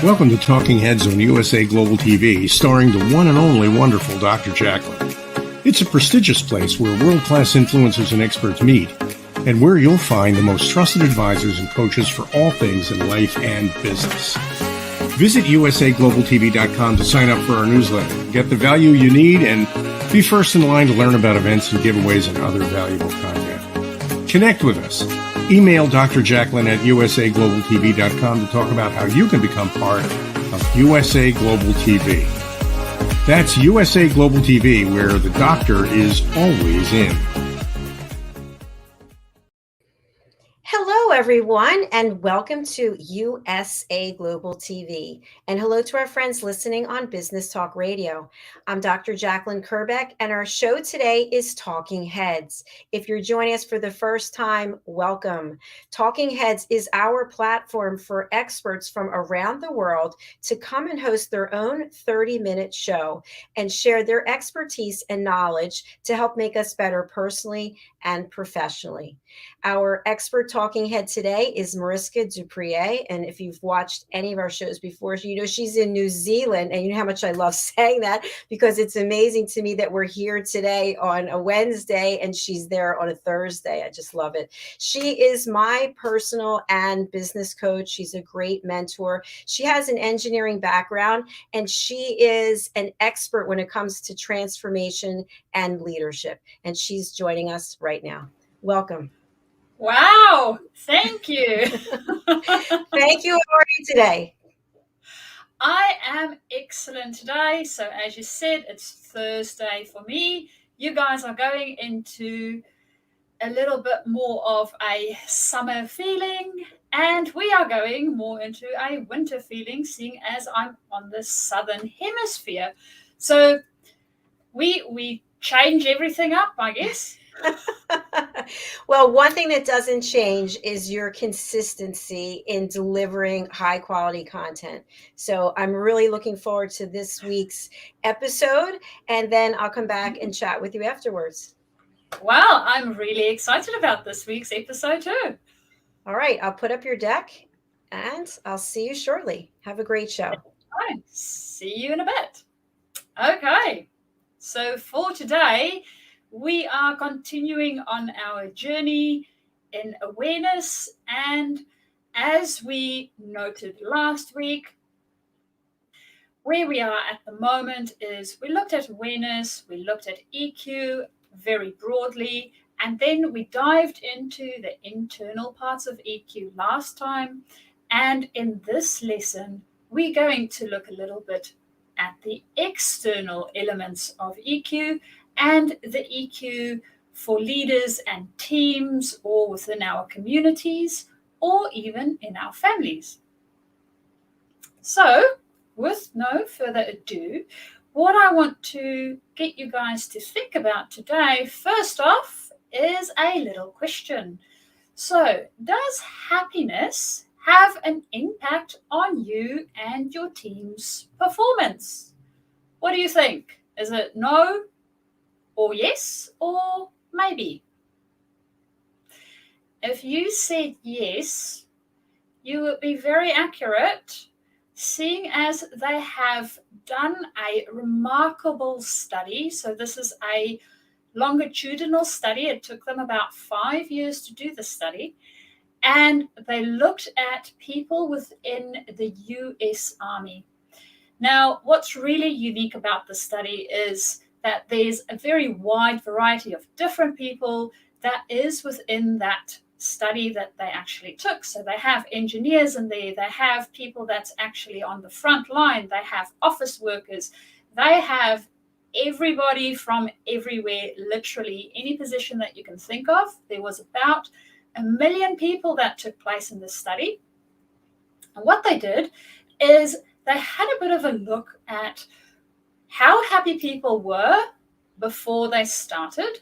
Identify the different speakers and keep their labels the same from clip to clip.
Speaker 1: Welcome to Talking Heads on USA Global TV, starring the one and only wonderful Dr. Jacqueline. It's a prestigious place where world-class influencers and experts meet, and where you'll find the most trusted advisors and coaches for all things in life and business. Visit usaglobaltv.com to sign up for our newsletter, get the value you need, and be first in line to learn about events and giveaways and other valuable content. Connect with us. Email Dr. Jacqueline at usaglobaltv.com to talk about how you can become part of USA Global TV. That's USA Global TV, where the doctor is always in.
Speaker 2: Hello, everyone, and welcome to USA Global TV. And hello to our friends listening on Business Talk Radio. I'm Dr. Jacqueline Kerbeck, and our show today is Talking Heads. If you're joining us for the first time, welcome. Talking Heads is our platform for experts from around the world to come and host their own 30-minute show and share their expertise and knowledge to help make us better personally and professionally. Our expert talking head today is Mariska du Preez, and if you've watched any of our shows before, you know she's in New Zealand, and you know how much I love saying that because it's amazing to me that we're here today on a Wednesday and she's there on a Thursday. I just love it. She is my personal and business coach. She's a great mentor. She has an engineering background, and she is an expert when it comes to transformation and leadership, and she's joining us right now. Welcome.
Speaker 3: Wow, thank you.
Speaker 2: Thank you. How are you today?
Speaker 3: I am excellent today. So as you said, it's Thursday for me. You guys are going into a little bit more of a summer feeling, and we are going more into a winter feeling, seeing as I'm on the southern hemisphere. So we change everything up, I guess.
Speaker 2: Well, one thing that doesn't change is your consistency in delivering high quality content. So I'm really looking forward to this week's episode, and then I'll come back and chat with you afterwards.
Speaker 3: Well, I'm really excited about this week's episode too.
Speaker 2: All right, I'll put up your deck and I'll see you shortly. Have a great show.
Speaker 3: All right, see you in a bit. Okay, so for today, we are continuing on our journey in awareness. And as we noted last week, where we are at the moment is we looked at awareness, we looked at EQ very broadly, and then we dived into the internal parts of EQ last time. And in this lesson, we're going to look a little bit at the external elements of EQ and the EQ for leaders and teams, or within our communities, or even in our families. So, with no further ado, what I want to get you guys to think about today, first off, is a little question. So, does happiness have an impact on you and your team's performance? What do you think? Is it no, or yes, or maybe? If you said yes, you would be very accurate, seeing as they have done a remarkable study. So this is a longitudinal study. It took them about 5 years to do the study. And they looked at people within the US Army. Now, what's really unique about the study is that there's a very wide variety of different people that is within that study that they actually took. So they have engineers in there, they have people that's actually on the front line, they have office workers, they have everybody from everywhere, literally any position that you can think of. There was about 1 million people that took place in this study. And what they did is they had a bit of a look at how happy people were before they started,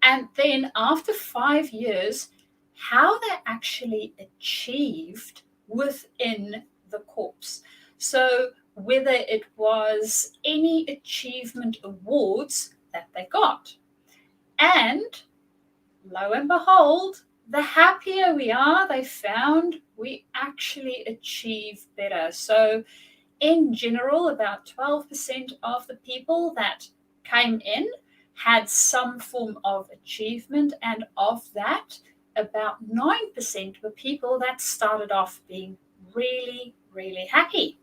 Speaker 3: and then after 5 years, how they actually achieved within the corps. So whether it was any achievement awards that they got. And lo and behold, the happier we are, they found we actually achieve better. So in general, about 12% of the people that came in had some form of achievement, and of that, about 9% were people that started off being really, really happy.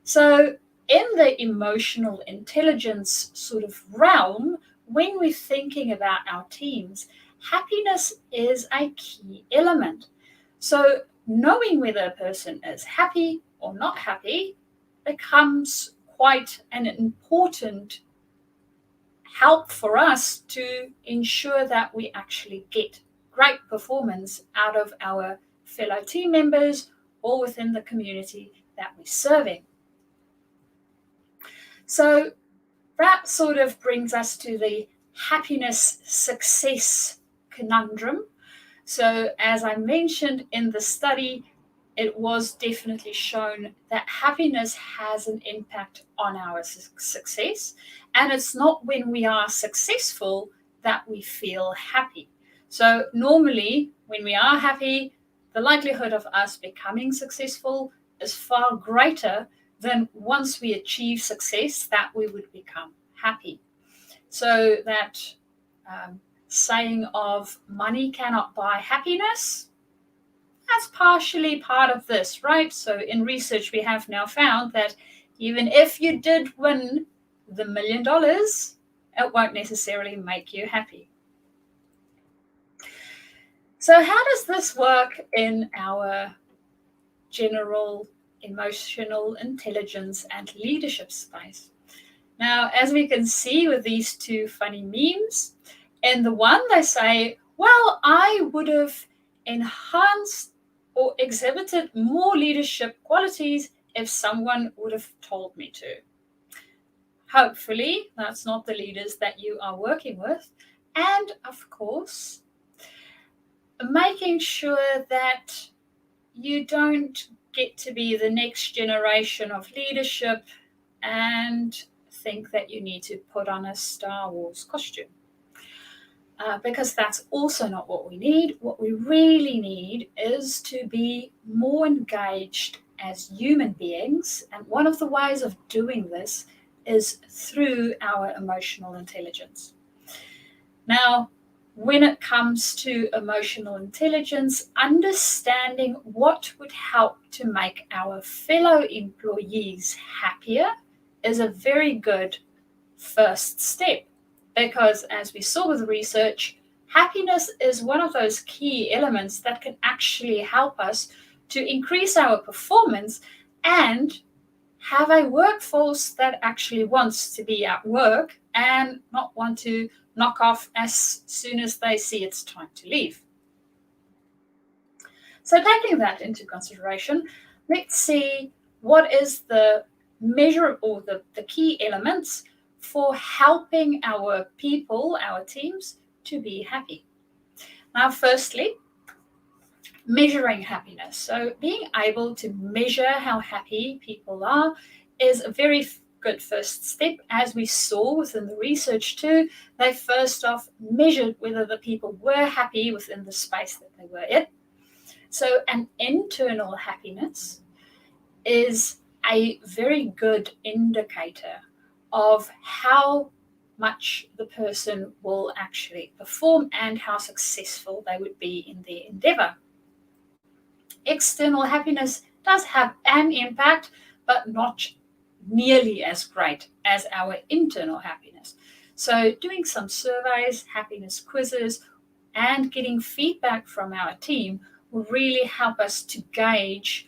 Speaker 3: So, in the emotional intelligence sort of realm, when we're thinking about our teams, happiness is a key element. So, knowing whether a person is happy or not happy becomes quite an important help for us to ensure that we actually get great performance out of our fellow team members or within the community that we're serving. So that sort of brings us to the happiness success conundrum. So, as I mentioned in the study, it was definitely shown that happiness has an impact on our success. And it's not when we are successful that we feel happy. So, normally, when we are happy, the likelihood of us becoming successful is far greater than once we achieve success that we would become happy. So, that saying of money cannot buy happiness, that's partially part of this, right? So in research, we have now found that even if you did win the $1 million, it won't necessarily make you happy. So how does this work in our general emotional intelligence and leadership space? Now, as we can see with these two funny memes, in the one they say, well, I would have enhanced or exhibited more leadership qualities if someone would have told me to. Hopefully, that's not the leaders that you are working with. And of course, making sure that you don't get to be the next generation of leadership and think that you need to put on a Star Wars costume. Because that's also not what we need. What we really need is to be more engaged as human beings. And one of the ways of doing this is through our emotional intelligence. Now, when it comes to emotional intelligence, understanding what would help to make our fellow employees happier is a very good first step. Because as we saw with research, happiness is one of those key elements that can actually help us to increase our performance and have a workforce that actually wants to be at work and not want to knock off as soon as they see it's time to leave. So taking that into consideration, let's see what is the measure or the key elements for helping our people, our teams, to be happy. Now, firstly, measuring happiness. So being able to measure how happy people are is a very good first step. As we saw within the research too, they first off measured whether the people were happy within the space that they were in. So an internal happiness is a very good indicator of how much the person will actually perform and how successful they would be in their endeavor. External happiness does have an impact, but not nearly as great as our internal happiness. So doing some surveys, happiness quizzes, and getting feedback from our team will really help us to gauge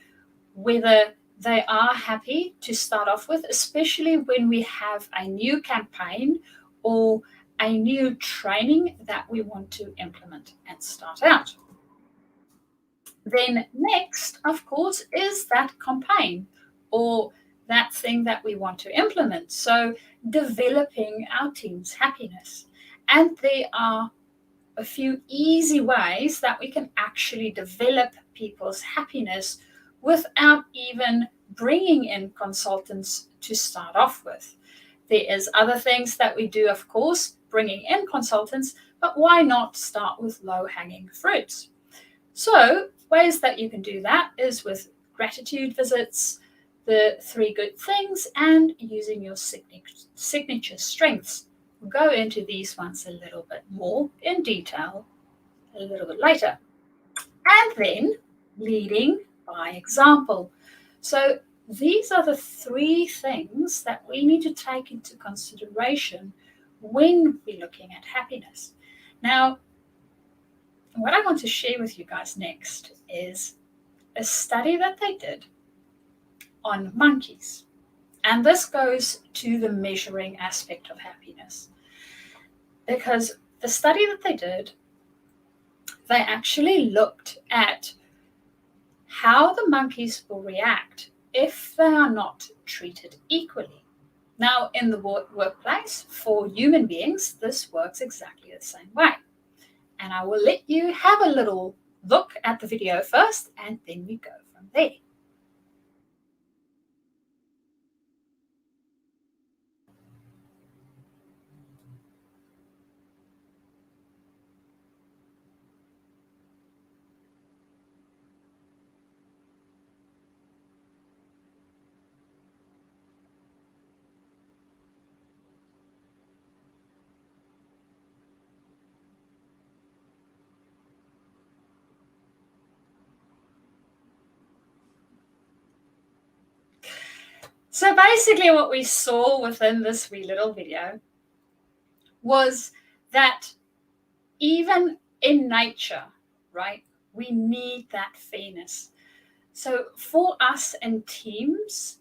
Speaker 3: whether they are happy to start off with, especially when we have a new campaign or a new training that we want to implement and start out. Then next, of course, is that campaign or that thing that we want to implement. So developing our team's happiness. And there are a few easy ways that we can actually develop people's happiness without even bringing in consultants to start off with. There is other things that we do, of course, bringing in consultants, but why not start with low-hanging fruits? So ways that you can do that is with gratitude visits, the 3 good things, and using your signature strengths. We'll go into these ones a little bit more in detail a little bit later. And then leading by example. So these are the 3 things that we need to take into consideration when we're looking at happiness. Now, what I want to share with you guys next is a study that they did on monkeys. And this goes to the measuring aspect of happiness. Because the study that they did, they actually looked at how the monkeys will react if they are not treated equally. Now, in the workplace, for human beings, this works exactly the same way. And I will let you have a little look at the video first, and then we go from there. So basically what we saw within this wee little video was that even in nature, right, we need that fairness. So for us in teams,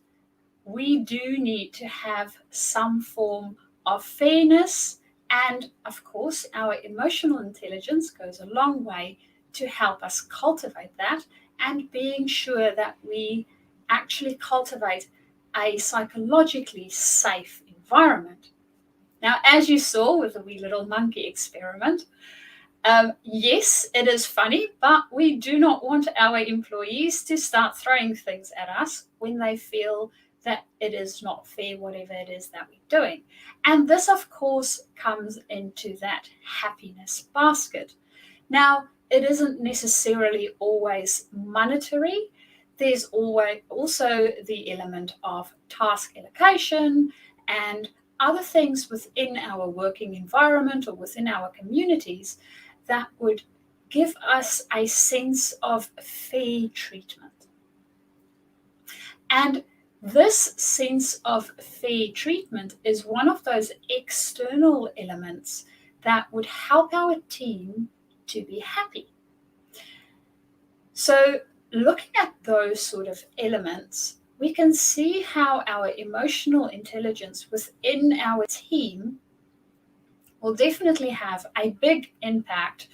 Speaker 3: we do need to have some form of fairness. And of course, our emotional intelligence goes a long way to help us cultivate that, and being sure that we actually cultivate a psychologically safe environment. Now, as you saw with the wee little monkey experiment, yes, it is funny, but we do not want our employees to start throwing things at us when they feel that it is not fair, whatever it is that we're doing. And this, of course, comes into that happiness basket. Now, it isn't necessarily always monetary. There's always also the element of task allocation and other things within our working environment or within our communities that would give us a sense of fair treatment. And this sense of fair treatment is one of those external elements that would help our team to be happy. So looking at those sort of elements, we can see how our emotional intelligence within our team will definitely have a big impact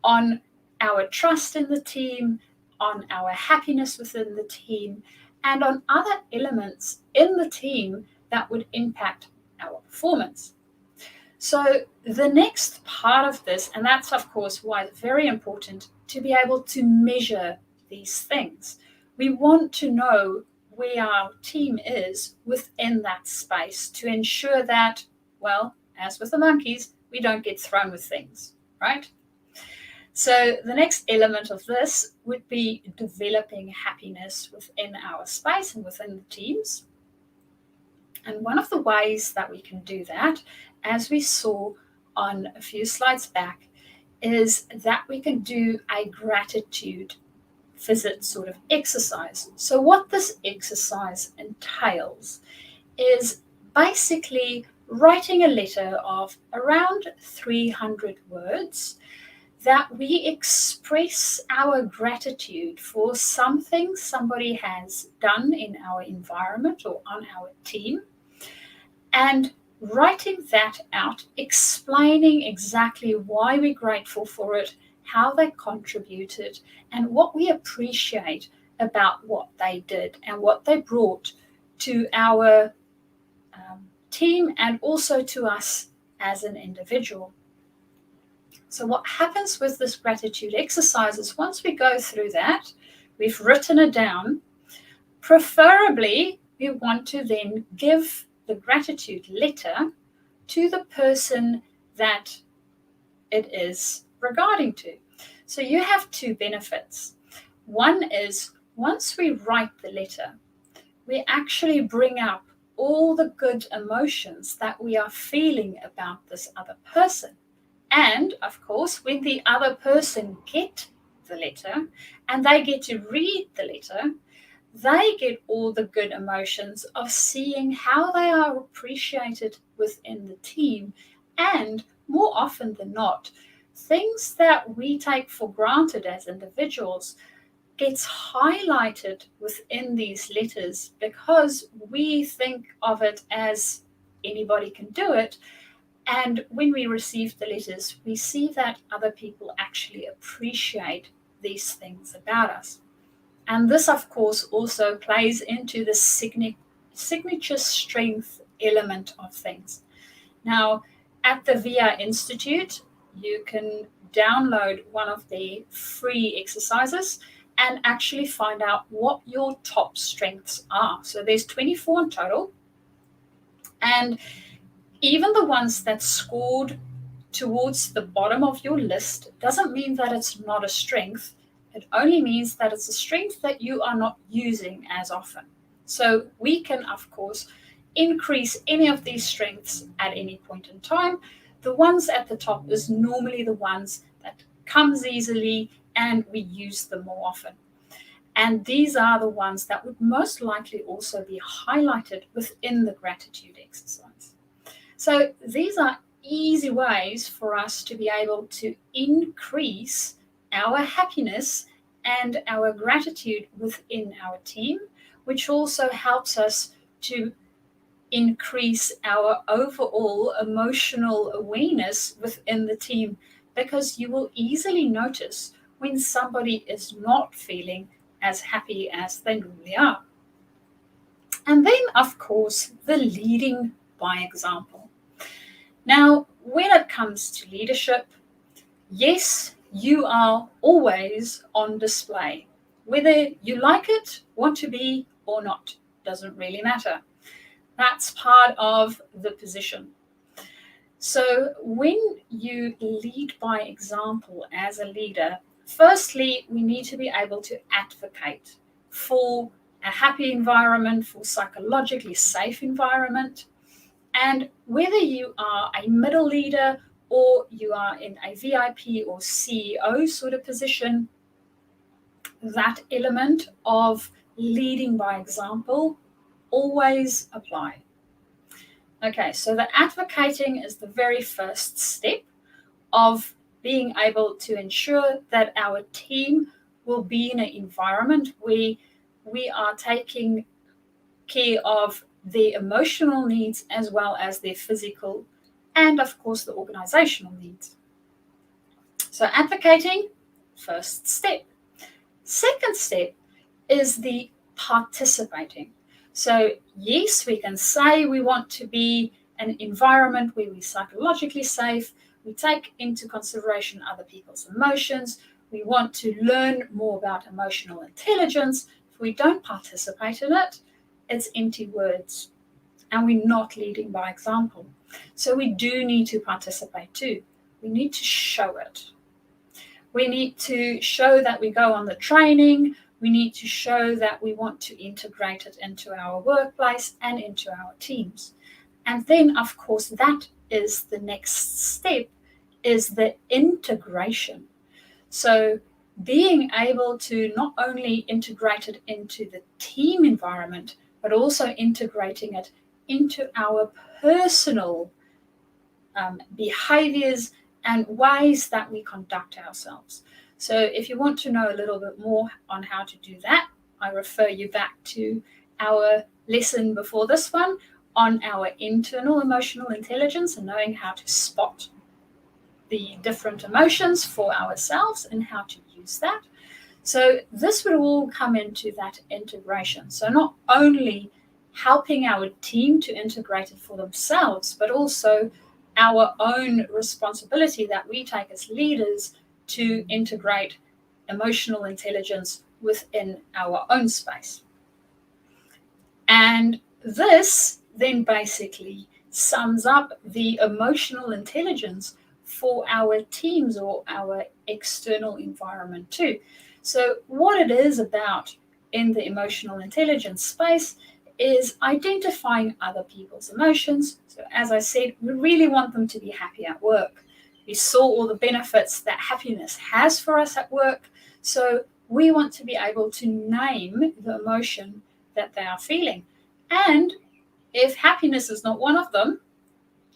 Speaker 3: on our trust in the team, on our happiness within the team, and on other elements in the team that would impact our performance. So the next part of this, and that's of course why it's very important to be able to measure these things. We want to know where our team is within that space to ensure that, well, as with the monkeys, we don't get thrown with things, right? So the next element of this would be developing happiness within our space and within the teams. And one of the ways that we can do that, as we saw on a few slides back, is that we can do a gratitude visit sort of exercise. So what this exercise entails is basically writing a letter of around 300 words that we express our gratitude for something somebody has done in our environment or on our team, and writing that out, explaining exactly why we're grateful for it, how they contributed, and what we appreciate about what they did and what they brought to our team and also to us as an individual. So what happens with this gratitude exercise is once we go through that, we've written it down, preferably we want to then give the gratitude letter to the person that it is regarding to. So you have two benefits. One is once we write the letter, we actually bring up all the good emotions that we are feeling about this other person. And of course, when the other person get the letter and they get to read the letter, they get all the good emotions of seeing how they are appreciated within the team. And more often than not, things that we take for granted as individuals gets highlighted within these letters because we think of it as anybody can do it. And when we receive the letters, we see that other people actually appreciate these things about us. And this, of course, also plays into the signature strength element of things. Now, at the VIA Institute, you can download one of the free exercises and actually find out what your top strengths are. So there's 24 in total. And even the ones that scored towards the bottom of your list doesn't mean that it's not a strength. It only means that it's a strength that you are not using as often. So we can, of course, increase any of these strengths at any point in time. The ones at the top is normally the ones that comes easily and we use them more often. And these are the ones that would most likely also be highlighted within the gratitude exercise. So these are easy ways for us to be able to increase our happiness and our gratitude within our team, which also helps us to increase our overall emotional awareness within the team, because you will easily notice when somebody is not feeling as happy as they normally are. And then, of course, the leading by example. Now, when it comes to leadership, yes, you are always on display. Whether you like it, want to be, or not, doesn't really matter. That's part of the position. So when you lead by example as a leader, firstly, we need to be able to advocate for a happy environment, for psychologically safe environment. And whether you are a middle leader or you are in a VIP or CEO sort of position, that element of leading by example always apply. Okay, so the advocating is the very first step of being able to ensure that our team will be in an environment where we are taking care of their emotional needs as well as their physical and, of course, the organizational needs. So advocating, first step. Second step is the participating. So yes, we can say we want to be an environment where we're psychologically safe, we take into consideration other people's emotions, we want to learn more about emotional intelligence. If we don't participate in it, it's empty words and we're not leading by example. So we do need to participate too. We need to show it. We need to show that we go on the training. We need to show that we want to integrate it into our workplace and into our teams. And then, of course, that is the next step, is the integration. So being able to not only integrate it into the team environment, but also integrating it into our personal behaviors and ways that we conduct ourselves. So if you want to know a little bit more on how to do that, I refer you back to our lesson before this one on our internal emotional intelligence and knowing how to spot the different emotions for ourselves and how to use that. So this would all come into that integration. So not only helping our team to integrate it for themselves, but also our own responsibility that we take as leaders to integrate emotional intelligence within our own space. And this then basically sums up the emotional intelligence for our teams or our external environment too. So what it is about in the emotional intelligence space is identifying other people's emotions. So as I said, we really want them to be happy at work. We saw all the benefits that happiness has for us at work. So we want to be able to name the emotion that they are feeling. And if happiness is not one of them,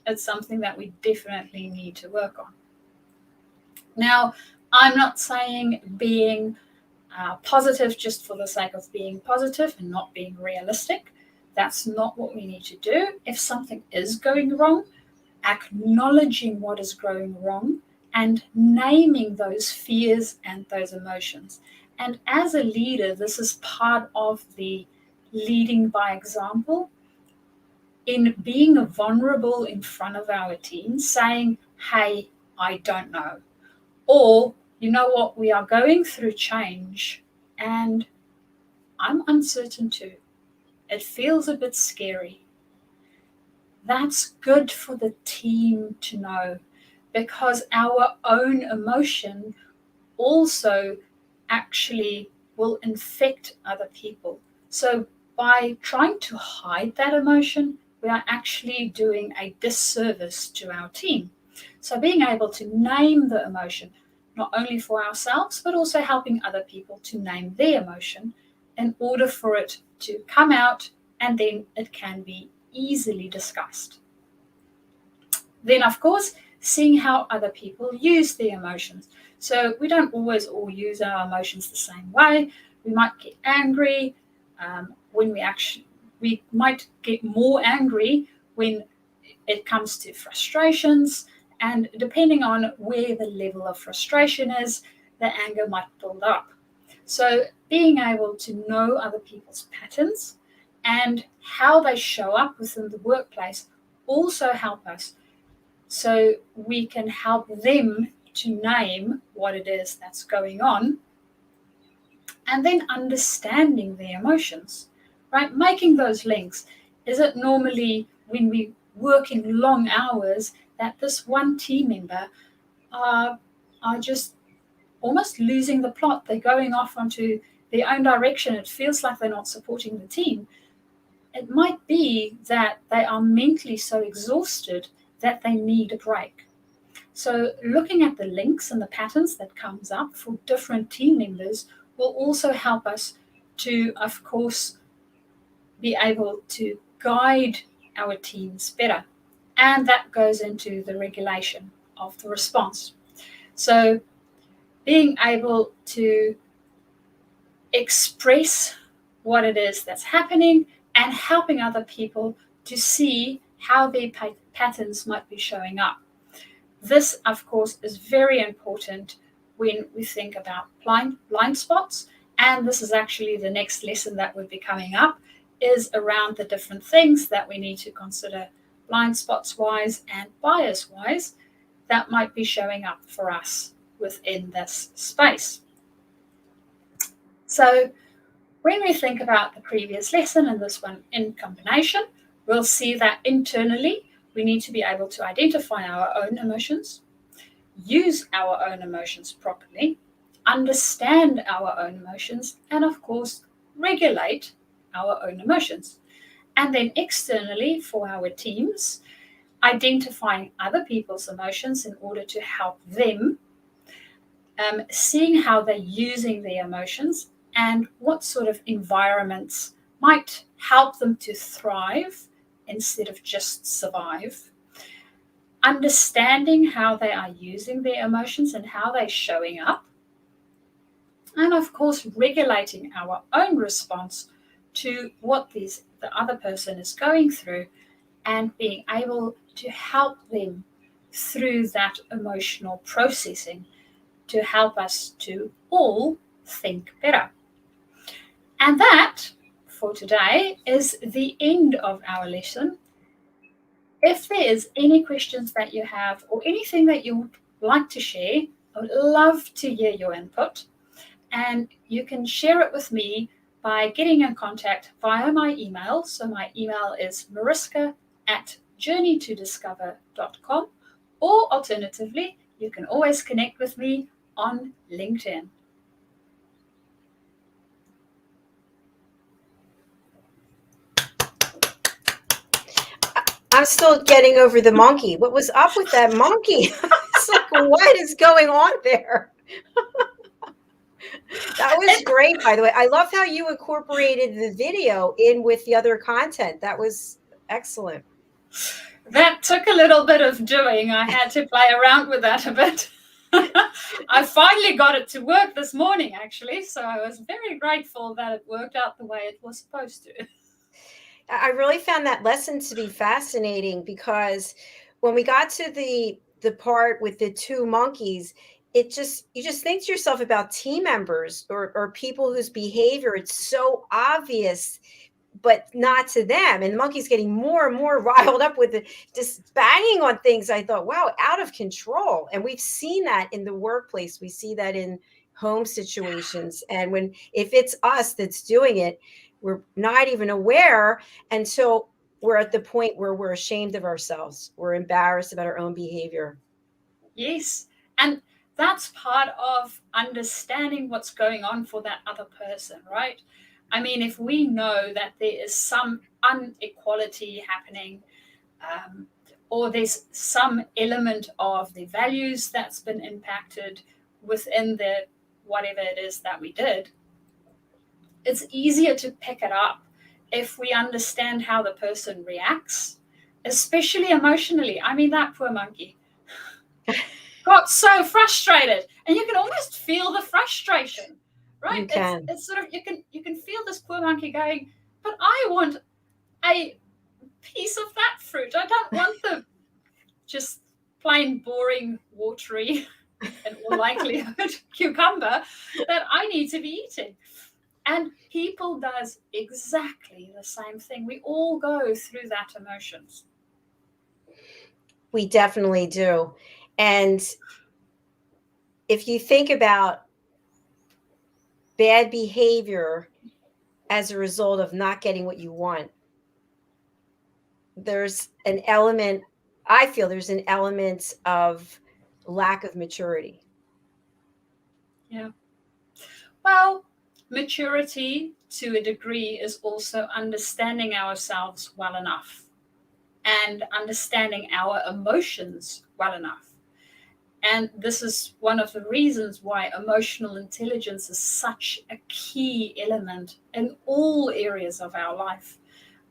Speaker 3: it's something that we definitely need to work on. Now, I'm not saying being positive just for the sake of being positive and not being realistic. That's not what we need to do. If something is going wrong, acknowledging what is going wrong and naming those fears and those emotions. And as a leader, this is part of the leading by example, in being vulnerable in front of our team, saying, hey, I don't know. Or, you know what, we are going through change and I'm uncertain too. It feels a bit scary. That's good for the team to know, because our own emotion also actually will infect other people. So by trying to hide that emotion, we are actually doing a disservice to our team. So being able to name the emotion, not only for ourselves, but also helping other people to name their emotion in order for it to come out, and then it can be easily discussed. Then, of course, seeing how other people use their emotions. So we don't always all use our emotions the same way. We might get angry when we might get more angry when it comes to frustrations. And depending on where the level of frustration is, the anger might build up. So being able to know other people's patterns and how they show up within the workplace also help us, so we can help them to name what it is that's going on, and then understanding their emotions, right? Making those links. Is it normally when we work in long hours that this one team member are just almost losing the plot? They're going off onto their own direction. It feels like they're not supporting the team. It might be that they are mentally so exhausted that they need a break. So looking at the links and the patterns that comes up for different team members will also help us to, of course, be able to guide our teams better. And that goes into the regulation of the response. So being able to express what it is that's happening and helping other people to see how their patterns might be showing up. This, of course, is very important when we think about blind spots. And this is actually the next lesson that would be coming up, is around the different things that we need to consider blind spots wise and bias wise that might be showing up for us within this space. So when we think about the previous lesson and this one in combination, we'll see that internally we need to be able to identify our own emotions, use our own emotions properly, understand our own emotions, and of course, regulate our own emotions. And then externally for our teams, identifying other people's emotions in order to help them, seeing how they're using their emotions and what sort of environments might help them to thrive instead of just survive, understanding how they are using their emotions and how they're showing up, and of course regulating our own response to what the other person is going through and being able to help them through that emotional processing to help us to all think better. And that, for today, is the end of our lesson. If there is any questions that you have or anything that you would like to share, I would love to hear your input. And you can share it with me by getting in contact via my email. So my email is mariska@journeytodiscover.com, Or alternatively, you can always connect with me on LinkedIn.
Speaker 2: I'm still getting over the monkey. What was up with that monkey? It's like, what is going on there? That was great, by the way. I love how you incorporated the video in with the other content. That was excellent.
Speaker 3: That took a little bit of doing. I had to play around with that a bit. I finally got it to work this morning, actually. So I was very grateful that it worked out the way it was supposed to.
Speaker 2: I really found that lesson to be fascinating because when we got to the part with the two monkeys, you just think to yourself about team members or people whose behavior it's so obvious but not to them. And the monkey's getting more and more riled up with it, just banging on things. I thought, wow, out of control. And we've seen that in the workplace. We see that in home situations. And if it's us that's doing it, we're not even aware until we're at the point where we're ashamed of ourselves. We're embarrassed about our own behavior.
Speaker 3: Yes. And that's part of understanding what's going on for that other person, right? I mean, if we know that there is some inequality happening, or there's some element of the values that's been impacted within the whatever it is that we did, it's easier to pick it up if we understand how the person reacts, especially emotionally. I mean, that poor monkey got so frustrated, and you can almost feel the frustration, right?
Speaker 2: You can.
Speaker 3: It's sort of you can feel this poor monkey going, but I want a piece of that fruit. I don't want the just plain boring watery in all likelihood cucumber that I need to be eating. And people does exactly the same thing. We all go through that emotions.
Speaker 2: We definitely do. And if you think about bad behavior as a result of not getting what you want, there's an element, I feel there's an element of lack of maturity.
Speaker 3: Yeah. Well, maturity to a degree is also understanding ourselves well enough and understanding our emotions well enough. And this is one of the reasons why emotional intelligence is such a key element in all areas of our life.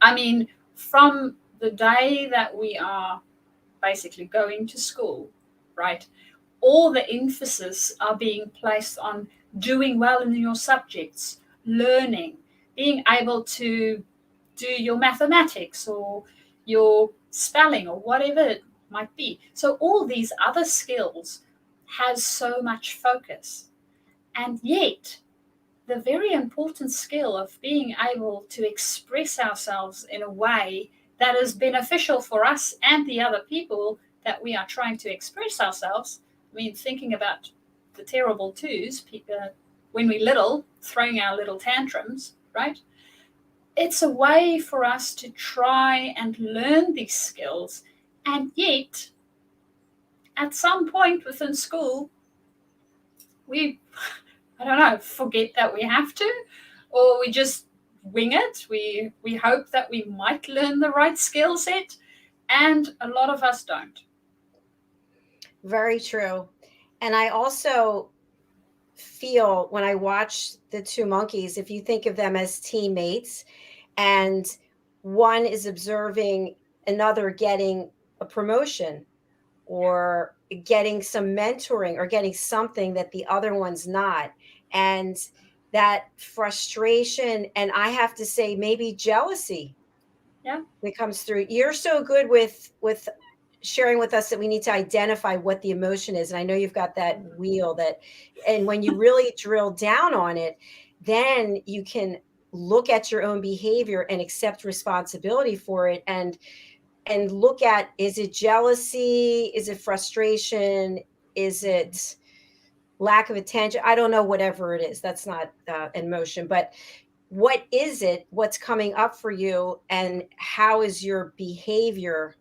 Speaker 3: I mean, from the day that we are basically going to school, right? All the emphasis are being placed on doing well in your subjects, learning, being able to do your mathematics or your spelling or whatever it might be. So all these other skills has so much focus. And yet, the very important skill of being able to express ourselves in a way that is beneficial for us and the other people that we are trying to express ourselves. I mean, thinking about the terrible twos, people, when we're little, throwing our little tantrums, right? It's a way for us to try and learn these skills. And yet, at some point within school, we, I don't know, forget that we have to, or we just wing it. We hope that we might learn the right skill set, and a lot of us don't.
Speaker 2: Very true. And I also feel when I watch the two monkeys, if you think of them as teammates and one is observing another getting a promotion or getting some mentoring or getting something that the other one's not. And that frustration, and I have to say, maybe jealousy.
Speaker 3: Yeah.
Speaker 2: That comes through. You're so good with sharing with us that we need to identify what the emotion is. And I know you've got that wheel and when you really drill down on it, then you can look at your own behavior and accept responsibility for it and look at, is it jealousy? Is it frustration? Is it lack of attention? I don't know, whatever it is. That's not emotion, but what is it? What's coming up for you? And how is your behavior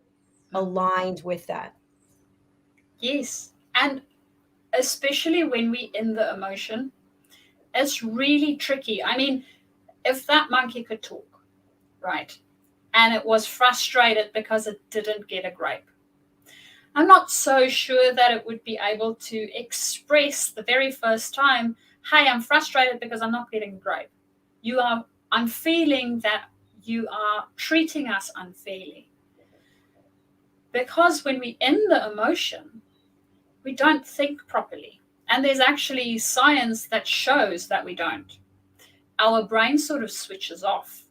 Speaker 2: aligned with that?
Speaker 3: Yes. And especially when we're in the emotion, it's really tricky. I mean, if that monkey could talk, right, and it was frustrated because it didn't get a grape, I'm not so sure that it would be able to express the very first time, hey, I'm frustrated because I'm not getting a grape. I'm feeling that you are treating us unfairly. Because when we're in the emotion, we don't think properly. And there's actually science that shows that we don't. Our brain sort of switches off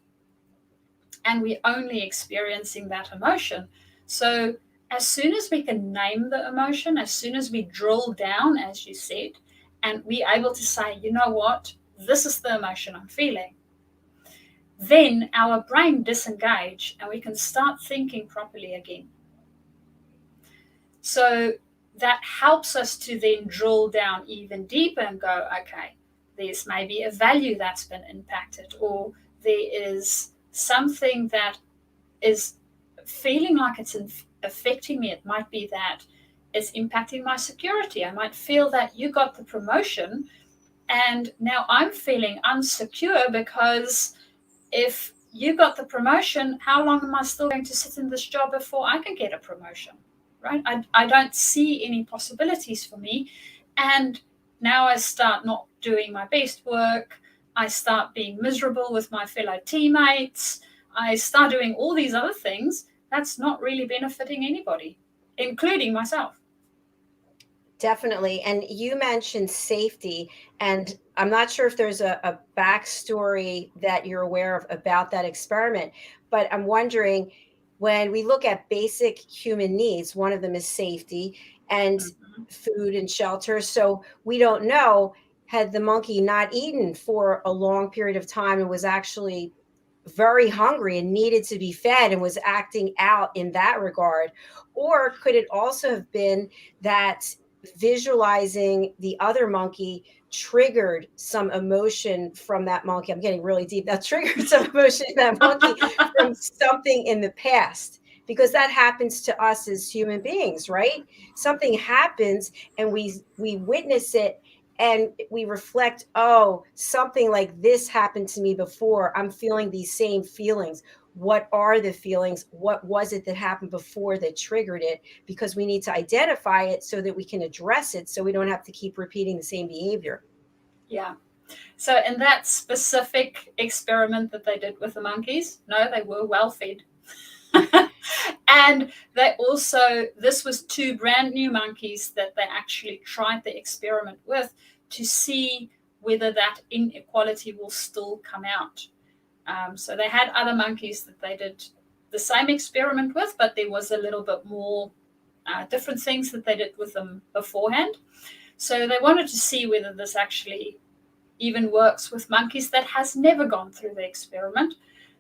Speaker 3: and we're only experiencing that emotion. So as soon as we can name the emotion, as soon as we drill down, as you said, and we're able to say, you know what, this is the emotion I'm feeling, then our brain disengage and we can start thinking properly again. So that helps us to then drill down even deeper and go, okay, there's maybe a value that's been impacted, or there is something that is feeling like it's affecting me. It might be that it's impacting my security. I might feel that you got the promotion and now I'm feeling unsecure because if you got the promotion, how long am I still going to sit in this job before I can get a promotion? Right? I don't see any possibilities for me. And now I start not doing my best work. I start being miserable with my fellow teammates. I start doing all these other things that's not really benefiting anybody, including myself.
Speaker 2: Definitely. And you mentioned safety, and I'm not sure if there's a backstory that you're aware of about that experiment, but I'm wondering, when we look at basic human needs, one of them is safety and
Speaker 3: Mhm.
Speaker 2: food and shelter. So we don't know, had the monkey not eaten for a long period of time and was actually very hungry and needed to be fed and was acting out in that regard? Or could it also have been that visualizing the other monkey triggered some emotion from that monkey? I'm getting really deep. That triggered some emotion in that monkey from something in the past, because that happens to us as human beings, right? Something happens and we witness it and we reflect, oh, something like this happened to me before. I'm feeling these same feelings. What are the feelings? What was it that happened before that triggered it? Because we need to identify it so that we can address it, so we don't have to keep repeating the same behavior.
Speaker 3: Yeah. So in that specific experiment that they did with the monkeys, no, they were well fed. And they also, this was two brand new monkeys that they actually tried the experiment with to see whether that inequality will still come out. So they had other monkeys that they did the same experiment with, but there was a little bit more different things that they did with them beforehand. So they wanted to see whether this actually even works with monkeys that has never gone through the experiment.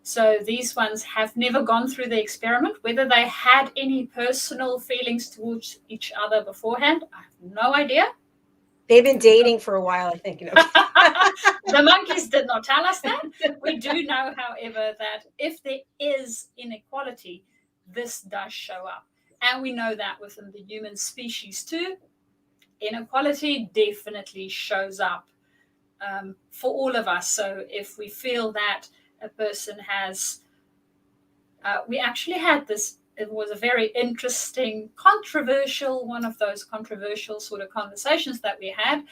Speaker 3: So these ones have never gone through the experiment. Whether they had any personal feelings towards each other beforehand, I have no idea.
Speaker 2: They've been dating for a while, I think.
Speaker 3: The monkeys did not tell us that. We do know, however, that if there is inequality, this does show up. And we know that within the human species too. Inequality definitely shows up for all of us. So if we feel that a person has, we actually had this, it was a very interesting, controversial, one of those controversial sort of conversations that we had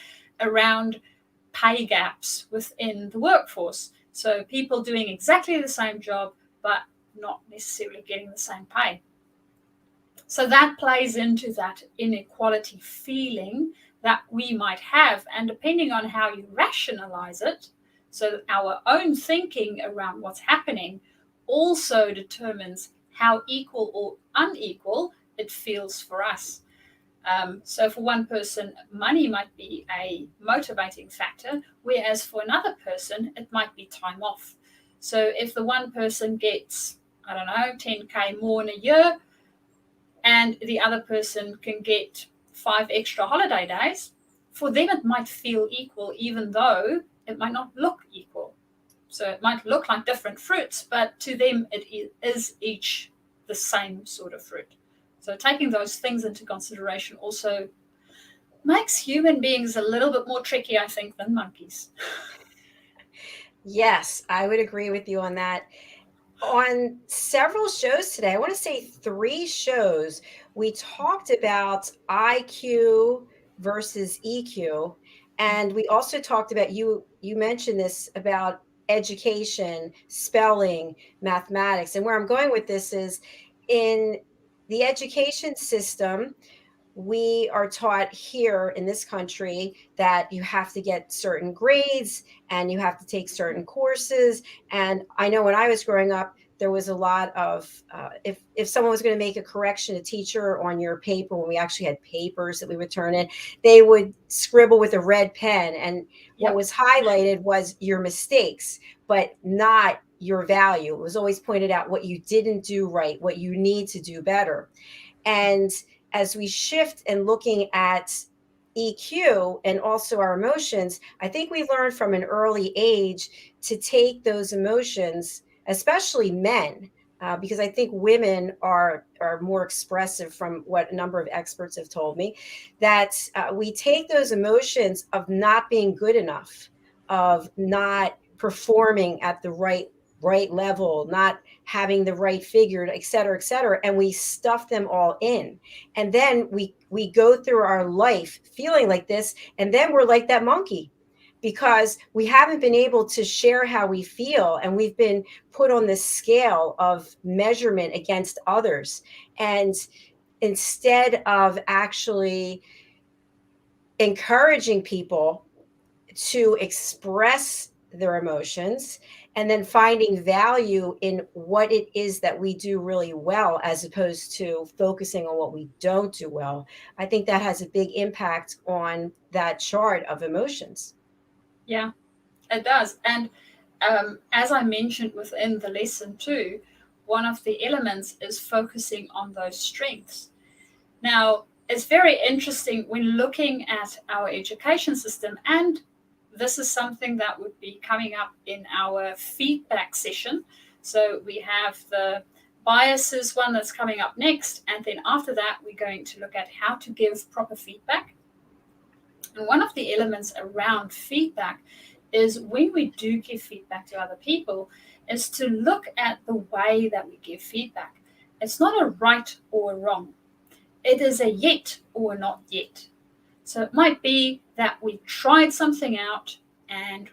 Speaker 3: around pay gaps within the workforce. So people doing exactly the same job, but not necessarily getting the same pay. So that plays into that inequality feeling that we might have. And depending on how you rationalize it, so our own thinking around what's happening also determines how equal or unequal it feels for us. So for one person, money might be a motivating factor, whereas for another person, it might be time off. So if the one person gets, I don't know, 10K more in a year, and the other person can get 5 extra holiday days, for them it might feel equal, even though it might not look equal. So it might look like different fruits, but to them it is each the same sort of fruit. So taking those things into consideration also makes human beings a little bit more tricky, I think, than monkeys.
Speaker 2: Yes, I would agree with you on that. On several shows today, I want to say 3 shows, we talked about IQ versus EQ. And we also talked about, you mentioned this about education, spelling, mathematics. And where I'm going with this is in the education system, we are taught here in this country that you have to get certain grades and you have to take certain courses. And I know when I was growing up, there was a lot of if someone was going to make a correction, a teacher on your paper, when we actually had papers that we would turn in, they would scribble with a red pen, and what
Speaker 3: Yep.
Speaker 2: was highlighted was your mistakes, but not your value. It was always pointed out what you didn't do right, what you need to do better. And as we shift and looking at EQ and also our emotions, I think we learn from an early age to take those emotions, especially men, because I think women are more expressive, from what a number of experts have told me, that we take those emotions of not being good enough, of not performing at the right level, not having the right figure, et cetera, and we stuff them all in. And then we go through our life feeling like this, and then we're like that monkey, because we haven't been able to share how we feel, and we've been put on this scale of measurement against others. And instead of actually encouraging people to express their emotions and then finding value in what it is that we do really well, as opposed to focusing on what we don't do well, I think that has a big impact on that chart of emotions.
Speaker 3: Yeah, it does. And as I mentioned within the lesson too, one of the elements is focusing on those strengths. Now, it's very interesting when looking at our education system, and this is something that would be coming up in our feedback session. So we have the biases one that's coming up next, and then after that, we're going to look at how to give proper feedback. And one of the elements around feedback is when we do give feedback to other people, is to look at the way that we give feedback. It's not a right or a wrong. It is a yet or not yet. So it might be that we tried something out and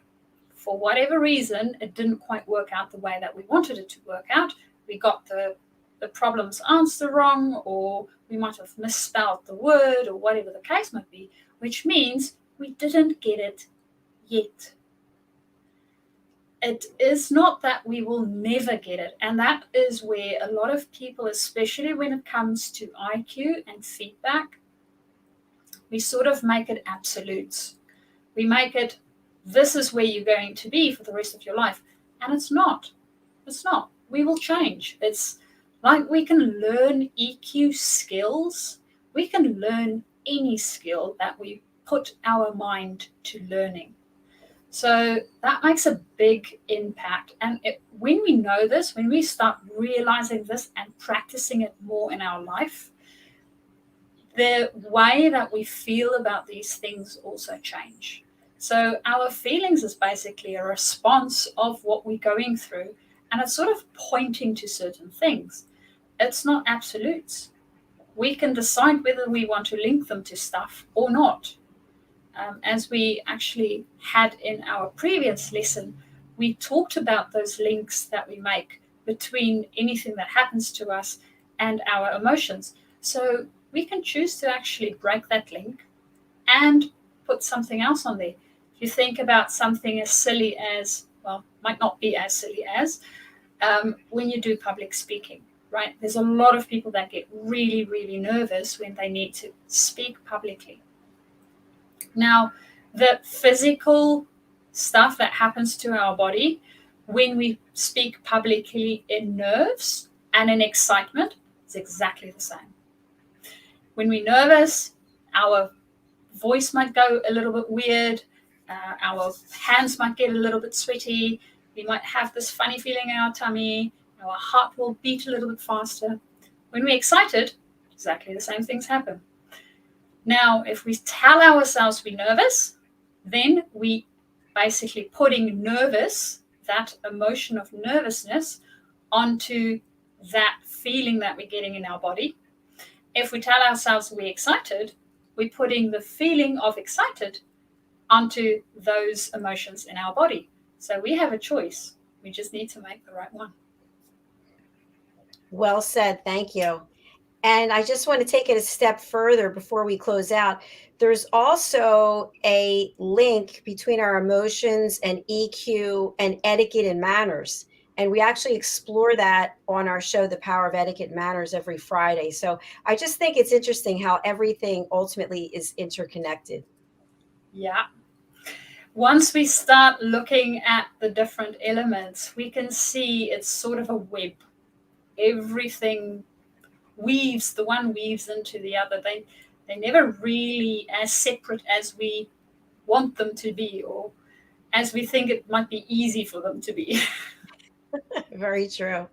Speaker 3: for whatever reason, it didn't quite work out the way that we wanted it to work out. We got the problem's answer wrong, or we might have misspelled the word, or whatever the case might be, which means we didn't get it yet. It is not that we will never get it. And that is where a lot of people, especially when it comes to IQ and feedback, we sort of make it absolutes. We make it, this is where you're going to be for the rest of your life. And it's not. It's not. We will change. It's like we can learn EQ skills. We can learn any skill that we put our mind to learning. So that makes a big impact. And when we know this, when we start realizing this and practicing it more in our life, the way that we feel about these things also change. So our feelings is basically a response of what we're going through, and it's sort of pointing to certain things. It's not absolutes. We can decide whether we want to link them to stuff or not. As we actually had in our previous lesson, we talked about those links that we make between anything that happens to us and our emotions. So we can choose to actually break that link and put something else on there. If you think about something as silly as, well, might not be as silly as, when you do public speaking, right? There's a lot of people that get really, really nervous when they need to speak publicly. Now, the physical stuff that happens to our body when we speak publicly in nerves and in excitement is exactly the same. When we're nervous, our voice might go a little bit weird, our hands might get a little bit sweaty, we might have this funny feeling in our tummy, our heart will beat a little bit faster. When we're excited, exactly the same things happen. Now, if we tell ourselves we're nervous, then we basically putting nervous, that emotion of nervousness, onto that feeling that we're getting in our body. If we tell ourselves we're excited, we're putting the feeling of excited onto those emotions in our body. So we have a choice. We just need to make the right one.
Speaker 2: Well said. Thank you. And I just want to take it a step further before we close out. There's also a link between our emotions and EQ and etiquette and manners. And we actually explore that on our show, The Power of Etiquette and Manners, every Friday. So I just think it's interesting how everything ultimately is interconnected.
Speaker 3: Yeah. Once we start looking at the different elements, we can see it's sort of a web. Everything weaves, the one weaves into the other. They're never really as separate as we want them to be, or as we think it might be easy for them to be.
Speaker 2: Very true.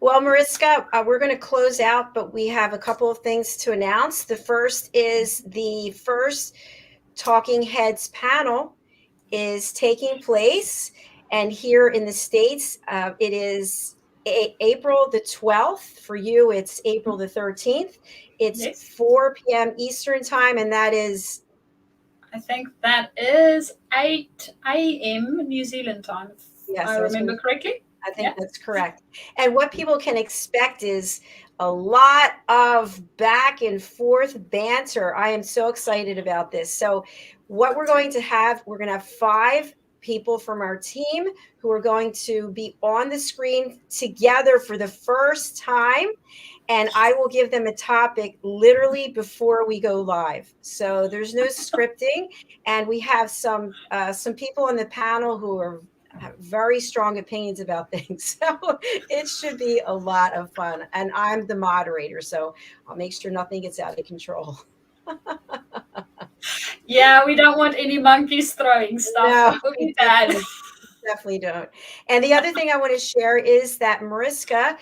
Speaker 2: Well, Mariska, we're going to close out, but we have a couple of things to announce. The first is the first Talking Heads panel is taking place. And here in the States, it is April the 12th. For you, it's April the 13th. It's
Speaker 3: Yes.
Speaker 2: 4 p.m. Eastern time, and that is,
Speaker 3: I think that is 8 a.m. New Zealand time, if
Speaker 2: yes,
Speaker 3: I remember correctly.
Speaker 2: I think
Speaker 3: Yeah.
Speaker 2: that's correct. And what people can expect is a lot of back and forth banter. I am so excited about this. So, what we're going to have, we're going to have 5 people from our team who are going to be on the screen together for the first time. And I will give them a topic literally before we go live. So there's no scripting, and we have some people on the panel who have very strong opinions about things. So it should be a lot of fun. And I'm the moderator, so I'll make sure nothing gets out of control.
Speaker 3: Yeah, we don't want any monkeys throwing stuff.
Speaker 2: No,
Speaker 3: That would
Speaker 2: we
Speaker 3: be bad.
Speaker 2: definitely don't. And the other thing I want to share is that Mariska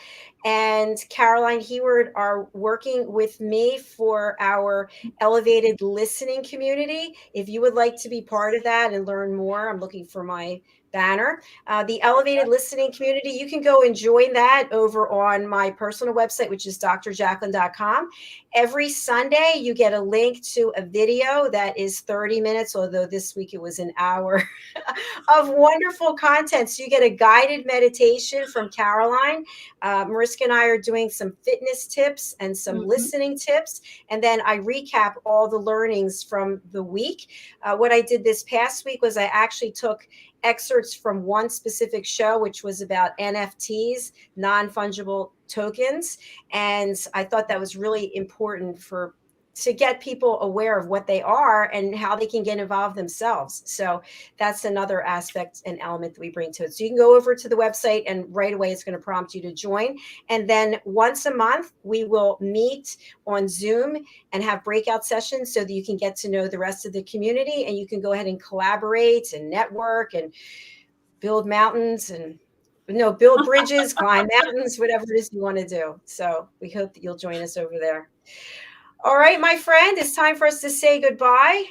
Speaker 2: and Caroline Heward are working with me for our elevated listening community. If you would like to be part of that and learn more, I'm looking for my banner. The elevated listening community, you can go and join that over on my personal website, which is drjacqueline.com. Every Sunday, you get a link to a video that is 30 minutes, although this week it was an hour of wonderful content. So you get a guided meditation from Caroline. Mariska and I are doing some fitness tips and some listening tips. And then I recap all the learnings from the week. What I did this past week was I actually took excerpts from one specific show, which was about NFTs, non-fungible tokens. And I thought that was really important to get people aware of what they are and how they can get involved themselves. So that's another aspect and element that we bring to it. So you can go over to the website and right away it's going to prompt you to join. And then once a month, we will meet on Zoom and have breakout sessions so that you can get to know the rest of the community and you can go ahead and collaborate and network and build mountains and build bridges, climb mountains, whatever it is you want to do. So we hope that you'll join us over there. All right, my friend, it's time for us to say goodbye.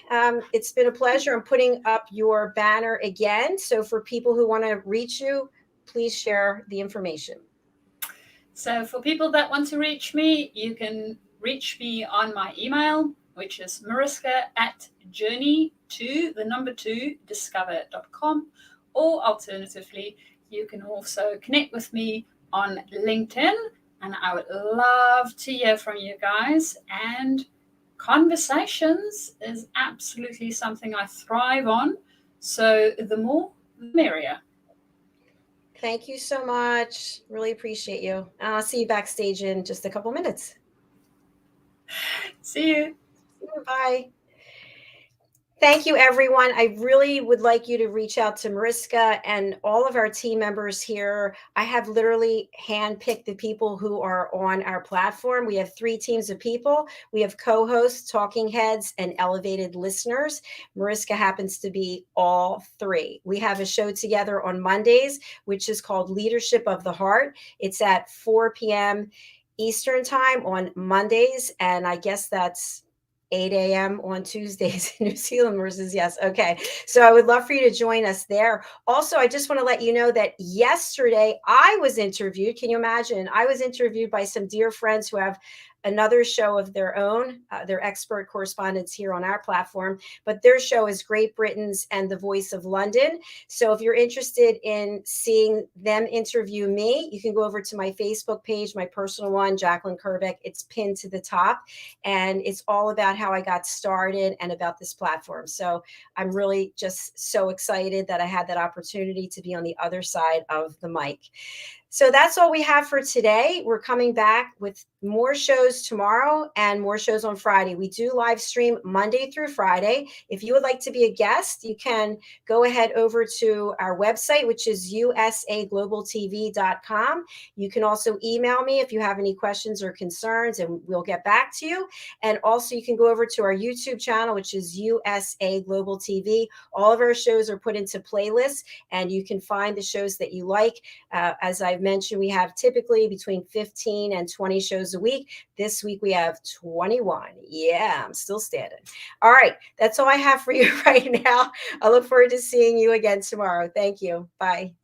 Speaker 2: It's been a pleasure. I'm putting up your banner again. So for people who want to reach you, please share the information.
Speaker 3: So for people that want to reach me, you can reach me on my email, which is mariska@journey2discover.com, or alternatively, you can also connect with me on LinkedIn, and I would love to hear from you guys. And conversations is absolutely something I thrive on. So the more, the merrier.
Speaker 2: Thank you so much. Really appreciate you. I'll see you backstage in just a couple minutes.
Speaker 3: See you.
Speaker 2: Bye. Thank you, everyone. I really would like you to reach out to Mariska and all of our team members here. I have literally handpicked the people who are on our platform. We have 3 teams of people. We have co-hosts, talking heads, and elevated listeners. Mariska happens to be all 3. We have a show together on Mondays, which is called Leadership of the Heart. It's at 4 p.m. Eastern time on Mondays, and I guess that's 8 a.m. on Tuesdays in New Zealand versus yes. Okay. So I would love for you to join us there. Also, I just want to let you know that yesterday I was interviewed. Can you imagine? I was interviewed by some dear friends who have another show of their own. They're expert correspondents here on our platform, but their show is Great Britain's and the Voice of London. So if you're interested in seeing them interview me, you can go over to my Facebook page, my personal one, Jacqueline Kerbeck. It's pinned to the top, and it's all about how I got started and about this platform. So I'm really just so excited that I had that opportunity to be on the other side of the mic. So that's all we have for today. We're coming back with more shows tomorrow and more shows on Friday. We do live stream Monday through Friday. If you would like to be a guest, you can go ahead over to our website, which is usaglobaltv.com. You can also email me if you have any questions or concerns, and we'll get back to you. And also you can go over to our YouTube channel, which is USA Global TV. All of our shows are put into playlists, and you can find the shows that you like. As I've mentioned, we have typically between 15 and 20 shows a week. This week we have 21. Yeah, I'm still standing. All right, that's all I have for you right now. I look forward to seeing you again tomorrow. Thank you. Bye.